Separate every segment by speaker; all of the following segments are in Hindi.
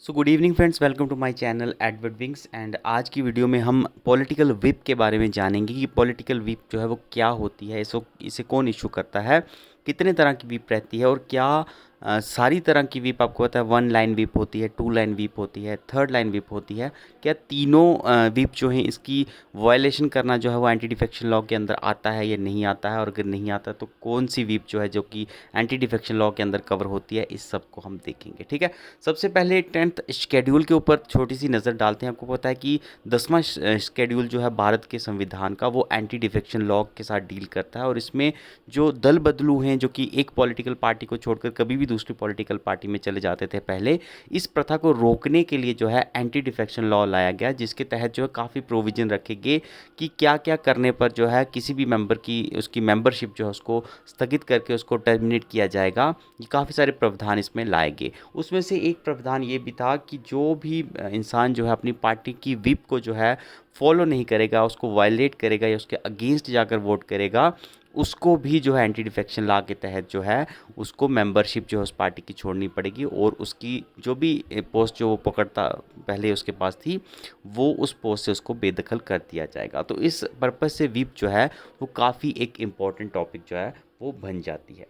Speaker 1: So good evening friends, welcome to my channel Edward Wings. And आज की वीडियो में हम पॉलिटिकल विप के बारे में जानेंगे कि पॉलिटिकल विप जो है वो क्या होती है, इसे कौन इशू करता है, कितने तरह की विप रहती है और क्या सारी तरह की विप आपको पता है। वन लाइन विप होती है, टू लाइन विप होती है, थर्ड लाइन विप होती है। क्या तीनों विप जो हैं इसकी वायलेशन करना जो है वो एंटी डिफेक्शन लॉ के अंदर आता है या नहीं आता है, और अगर नहीं आता तो कौन सी विप जो है जो कि एंटी डिफेक्शन लॉ के अंदर कवर होती है, इस सब को हम देखेंगे। ठीक है, सबसे पहले 10th शेड्यूल के ऊपर छोटी सी नज़र डालते हैं। आपको पता है कि 10वां शेड्यूल जो है भारत के संविधान का, वो एंटी डिफेक्शन लॉ के साथ डील करता है। और इसमें जो दल बदलू हैं, जो कि एक पॉलिटिकल पार्टी को छोड़कर कभी भी दूसरी पॉलिटिकल पार्टी में चले जाते थे पहले, इस प्रथा को रोकने के लिए जो है एंटी डिफेक्शन लॉ लाया गया, जिसके तहत जो है काफ़ी प्रोविजन रखे गए कि क्या क्या करने पर जो है किसी भी मेंबर की उसकी मेंबरशिप जो है उसको स्थगित करके उसको टर्मिनेट किया जाएगा। ये काफ़ी सारे प्रावधान इसमें लाए गए। उसमें से एक प्रावधान ये भी था कि जो भी इंसान जो है अपनी पार्टी की विप को जो है फॉलो नहीं करेगा, उसको वायलेट करेगा या उसके अगेंस्ट जाकर वोट करेगा, उसको भी जो है एंटी डिफेक्शन लॉ के तहत जो है उसको मेंबरशिप जो है उस पार्टी की छोड़नी पड़ेगी, और उसकी जो भी पोस्ट जो वो पकड़ता पहले उसके पास थी, वो उस पोस्ट से उसको बेदखल कर दिया जाएगा। तो इस पर्पज़ से विप जो है वो काफ़ी एक इम्पॉर्टेंट टॉपिक जो है वो बन जाती है।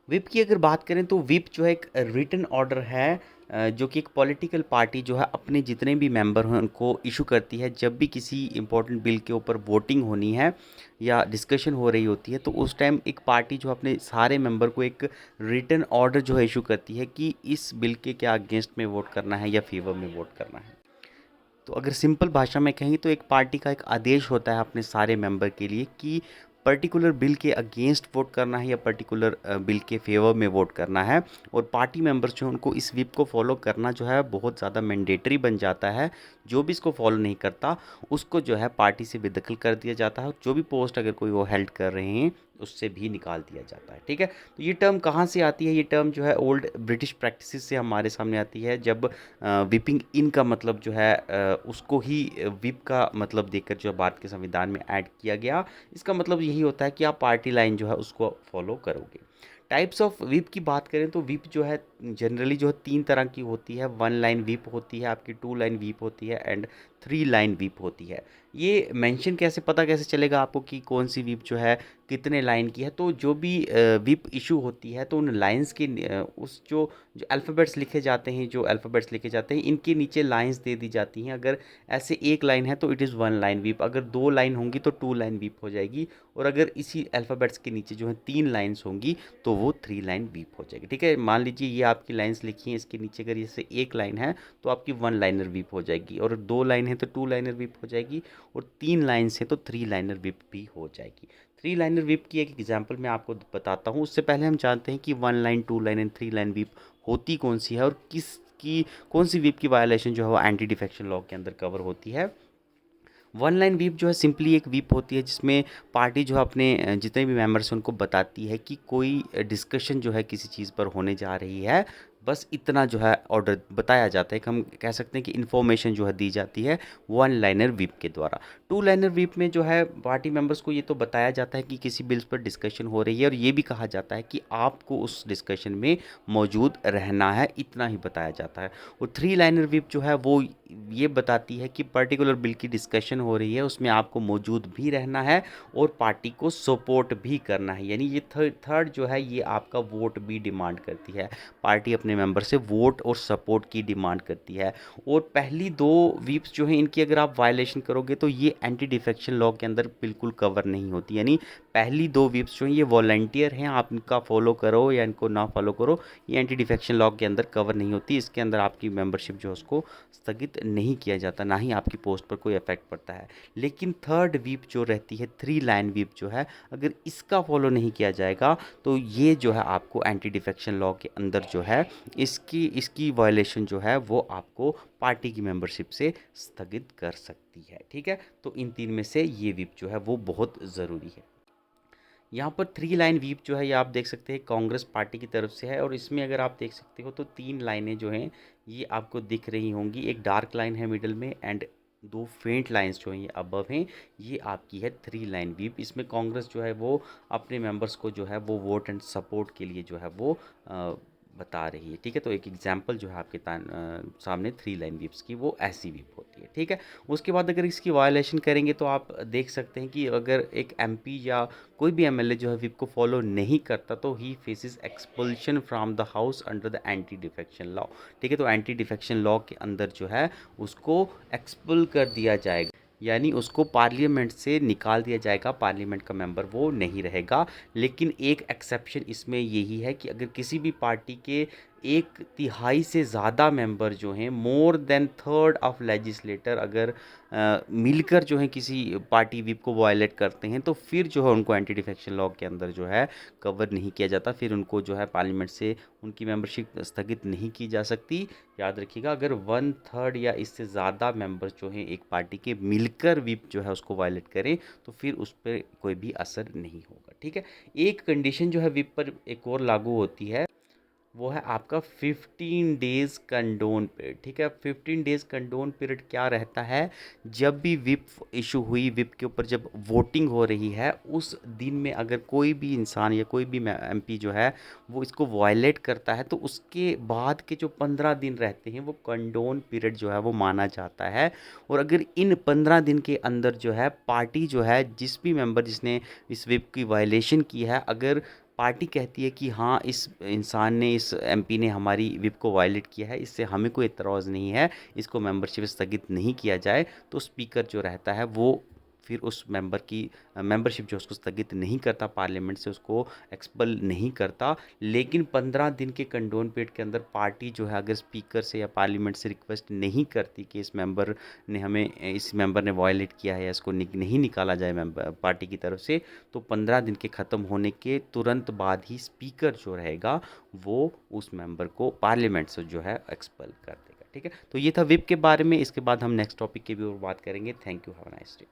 Speaker 1: विप की अगर बात करें तो विप जो है एक रिटन ऑर्डर है, जो कि एक पॉलिटिकल पार्टी जो है अपने जितने भी मेंबर हैं उनको इशू करती है। जब भी किसी इंपॉर्टेंट बिल के ऊपर वोटिंग होनी है या डिस्कशन हो रही होती है, तो उस टाइम एक पार्टी जो अपने सारे मेंबर को एक रिटन ऑर्डर जो है इशू करती है कि इस बिल के क्या अगेंस्ट में वोट करना है या फेवर में वोट करना है। तो अगर सिंपल भाषा में कहें तो एक पार्टी का एक आदेश होता है अपने सारे मेंबर के लिए कि पर्टिकुलर बिल के अगेंस्ट वोट करना है या पर्टिकुलर बिल के फेवर में वोट करना है। और पार्टी मेंबर्स जो हैं उनको इस व्हिप को फॉलो करना जो है बहुत ज़्यादा मैंडेटरी बन जाता है। जो भी इसको फॉलो नहीं करता उसको जो है पार्टी से बेदखल कर दिया जाता है, जो भी पोस्ट अगर कोई वो हेल्ड कर रहे हैं उससे भी निकाल दिया जाता है। ठीक है, तो ये टर्म कहाँ से आती है? ये टर्म जो है ओल्ड ब्रिटिश प्रैक्टिसेस से हमारे सामने आती है, जब विपिंग इन का मतलब जो है उसको ही विप का मतलब देकर जो है भारत के संविधान में ऐड किया गया। इसका मतलब यही होता है कि आप पार्टी लाइन जो है उसको फॉलो करोगे। टाइप्स ऑफ विप की बात करें तो विप जो है जनरली जो है तीन तरह की होती है। वन लाइन विप होती है, आपकी टू लाइन विप होती है, एंड थ्री लाइन विप होती है। ये मेंशन कैसे, पता कैसे चलेगा आपको कि कौन सी विप जो है कितने लाइन की है? तो जो भी विप इशू होती है तो उन लाइंस की उस जो जो अल्फ़ाबेट्स लिखे जाते हैं, जो अल्फ़ाबेट्स लिखे जाते हैं इनके नीचे लाइंस दे दी जाती हैं। अगर ऐसे एक लाइन है तो it is one line whip, अगर दो लाइन होंगी तो टू लाइन विप हो जाएगी, और अगर इसी अल्फ़ाबेट्स के नीचे जो है तीन लाइंस होंगी तो वो थ्री लाइन विप हो जाएगी। ठीक है, मान लीजिए ये आपकी लाइंस लिखी हैं, इसके नीचे अगर जैसे एक लाइन है तो आपकी वन लाइनर विप हो जाएगी, और दो लाइन है तो टू लाइनर विप हो जाएगी, और तीन लाइन्स हैं तो थ्री लाइनर विप भी हो जाएगी। थ्री लाइनर विप की एक एग्जांपल मैं आपको बताता हूँ। उससे पहले हम जानते हैं कि one line, two line and three line whip होती कौन सी है, और किस की कौन सी विप की वायलेशन जो है वो एंटी डिफेक्शन लॉ के अंदर कवर होती है। वन लाइन वीप जो है सिंपली एक वीप होती है जिसमें पार्टी जो है अपने जितने भी मेंबर्स हैं उनको बताती है कि कोई डिस्कशन जो है किसी चीज़ पर होने जा रही है। बस इतना जो है ऑर्डर बताया जाता है कि हम कह सकते हैं कि इन्फॉर्मेशन जो है दी जाती है वन लाइनर वीप के द्वारा। टू लाइनर वीप में जो है पार्टी मेंबर्स को ये तो बताया जाता है कि किसी बिल्स पर डिस्कशन हो रही है, और ये भी कहा जाता है कि आपको उस डिस्कशन में मौजूद रहना है, इतना ही बताया जाता है। और थ्री लाइनर विप जो है वो ये बताती है कि पर्टिकुलर बिल की डिस्कशन हो रही है, उसमें आपको मौजूद भी रहना है और पार्टी को सपोर्ट भी करना है। यानी ये थर्ड जो है ये आपका वोट भी डिमांड करती है। पार्टी अपने मेंबर से वोट और सपोर्ट की डिमांड करती है। और पहली दो वीप्स जो हैं इनकी अगर आप वायलेशन करोगे तो ये एंटी डिफेक्शन लॉ के अंदर बिल्कुल कवर नहीं होती। यानी पहली दो वीप्स जो हैं ये वॉलंटियर हैं, आप इनका फॉलो करो या इनको ना फॉलो करो, ये एंटी डिफेक्शन लॉ के अंदर कवर नहीं होती। इसके अंदर आपकी मेंबरशिप जो है उसको स्थगित नहीं किया जाता, ना ही आपकी पोस्ट पर कोई इफेक्ट पड़ता है। लेकिन थर्ड वीप जो रहती है, थ्री लाइन वीप जो है, अगर इसका फॉलो नहीं किया जाएगा तो ये जो है आपको एंटी डिफेक्शन लॉ के अंदर जो है इसकी इसकी वायलेशन जो है वो आपको पार्टी की मेंबरशिप से स्थगित कर सकती है। ठीक है, तो इन तीन में से ये वीप जो है वो बहुत ज़रूरी है। यहाँ पर थ्री लाइन वीप जो है ये आप देख सकते हैं कांग्रेस पार्टी की तरफ से है, और इसमें अगर आप देख सकते हो तो तीन लाइनें जो हैं ये आपको दिख रही होंगी। एक डार्क लाइन है मिडल में, एंड दो फेंट लाइंस जो हैं ये अबव हैं, ये आपकी है थ्री लाइन वीप। इसमें कांग्रेस जो है वो अपने मेंबर्स को जो है वो वोट एंड सपोर्ट के लिए जो है वो बता रही है, ठीक है। तो एक एग्जांपल जो है आपके सामने 3 लाइन व्हिप्स की, वो ऐसी व्हिप होती है, ठीक है। उसके बाद अगर इसकी वायलेशन करेंगे तो आप देख सकते हैं कि अगर एक एमपी या कोई भी एमएलए जो है व्हिप को फॉलो नहीं करता तो he faces expulsion from the house under the anti defection law, ठीक है। तो एंटी डिफेक्शन लॉ के अंदर जो है उसको एक्सपल कर दिया जाएगा, यानी उसको पार्लियामेंट से निकाल दिया जाएगा, पार्लियामेंट का मेंबर वो नहीं रहेगा। लेकिन एक एक्सेप्शन इसमें यही है कि अगर किसी भी पार्टी के 1/3 से ज़्यादा मेंबर जो हैं, more than third of legislator, अगर मिलकर जो है किसी पार्टी व्हिप को वायलेट करते हैं तो फिर जो है उनको एंटी डिफेक्शन लॉ के अंदर जो है कवर नहीं किया जाता, फिर उनको जो है पार्लियामेंट से उनकी मेंबरशिप स्थगित नहीं की जा सकती। याद रखिएगा, अगर 1/3 या इससे ज़्यादा मेंबर्स जो हैं एक पार्टी के मिलकर व्हिप जो है उसको वायलेट करें तो फिर उस पर कोई भी असर नहीं होगा, ठीक है। एक कंडीशन जो है व्हिप पर एक और लागू होती है, वो है आपका 15 डेज़ कंडोन पीरियड, ठीक है। 15 डेज़ कंडोन पीरियड क्या रहता है, जब भी विप इशू हुई, विप के ऊपर जब वोटिंग हो रही है उस दिन में अगर कोई भी इंसान या कोई भी एमपी जो है वो इसको वायलेट करता है तो उसके बाद के जो 15 दिन रहते हैं वो कंडोन पीरियड जो है वो माना जाता है। और अगर इन 15 दिन के अंदर जो है पार्टी जो है, जिस भी मेंबर जिसने इस विप की वायलेशन की है, अगर पार्टी कहती है कि हाँ इस इंसान ने, इस एमपी ने हमारी विप को वायलेट किया है, इससे हमें कोई एतराज़ नहीं है, इसको मेंबरशिप स्थगित नहीं किया जाए, तो स्पीकर जो रहता है वो फिर उस मेंबर की मेंबरशिप जो है उसको स्थगित नहीं करता, पार्लियामेंट से उसको एक्सपल नहीं करता। लेकिन 15 दिन के कंडोन पीरियड के अंदर पार्टी जो है अगर स्पीकर से या पार्लियामेंट से रिक्वेस्ट नहीं करती कि इस मेंबर ने वायलेट किया है या इसको नहीं निकाला जाए मेंबर पार्टी की तरफ से, तो 15 दिन के ख़त्म होने के तुरंत बाद ही स्पीकर जो रहेगा वो उस मेंबर को पार्लियामेंट से जो है एक्सपल कर देगा, ठीक है। तो ये था विप के बारे में। इसके बाद हम नेक्स्ट टॉपिक की भी और बात करेंगे। Thank you, have a nice day.